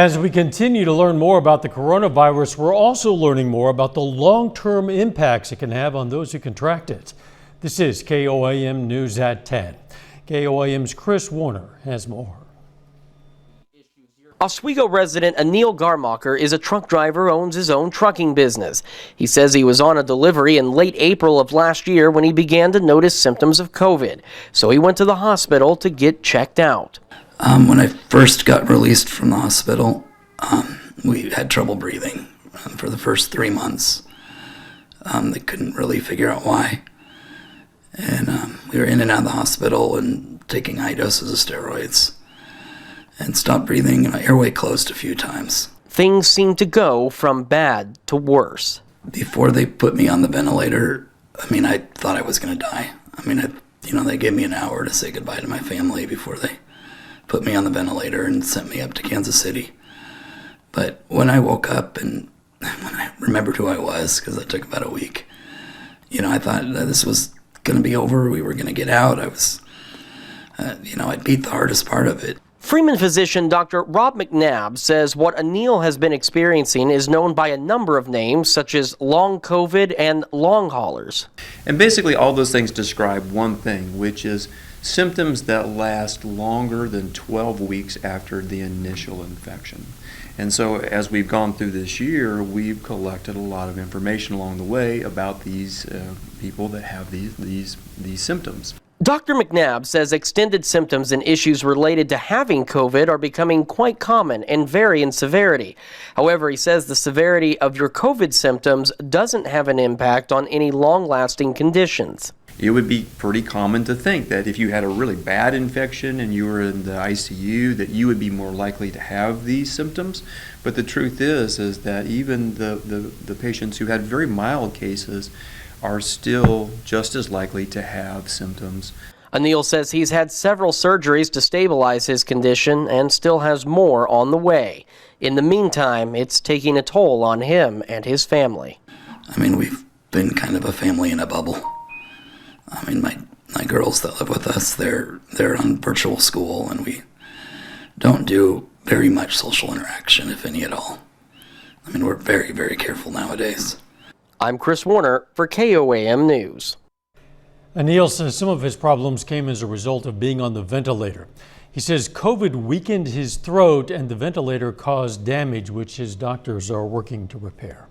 As we continue to learn more about the coronavirus, we're also learning more about the long-term impacts it can have on those who contract it. This is KOAM News at 10. KOAM's Chris Warner has more. Oswego resident Anil Garmacher is a truck driver who owns his own trucking business. He says he was on a delivery in late April of last year when he began to notice symptoms of COVID. So he went to the hospital to get checked out. When I first got released from the hospital, we had trouble breathing for the first 3 months. They couldn't really figure out why. And we were in and out of the hospital and taking high doses of steroids and stopped breathing, and my airway closed a few times. Things seemed to go from bad to worse. Before they put me on the ventilator, I thought I was going to die. They gave me an hour to say goodbye to my family before they put me on the ventilator and sent me up to Kansas City. But when I woke up and when I remembered who I was, because it took about a week, I thought that this was going to be over. We were going to get out. I'd beat the hardest part of it. Freeman physician Dr. Rob McNabb says what Anil has been experiencing is known by a number of names, such as long COVID and long haulers. And basically all those things describe one thing, which is symptoms that last longer than 12 weeks after the initial infection. And so as we've gone through this year, we've collected a lot of information along the way about these people that have these symptoms. Dr. McNabb says extended symptoms and issues related to having COVID are becoming quite common and vary in severity. However, he says the severity of your COVID symptoms doesn't have an impact on any long-lasting conditions. It would be pretty common to think that if you had a really bad infection and you were in the ICU, that you would be more likely to have these symptoms. But the truth is that even the patients who had very mild cases are still just as likely to have symptoms. Anil says he's had several surgeries to stabilize his condition and still has more on the way. In the meantime, it's taking a toll on him and his family. We've been kind of a family in a bubble. My girls that live with us, they're on virtual school, and we don't do very much social interaction, if any at all. We're very, very careful nowadays. I'm Chris Warner for KOAM News. Anil says some of his problems came as a result of being on the ventilator. He says COVID weakened his throat and the ventilator caused damage, which his doctors are working to repair.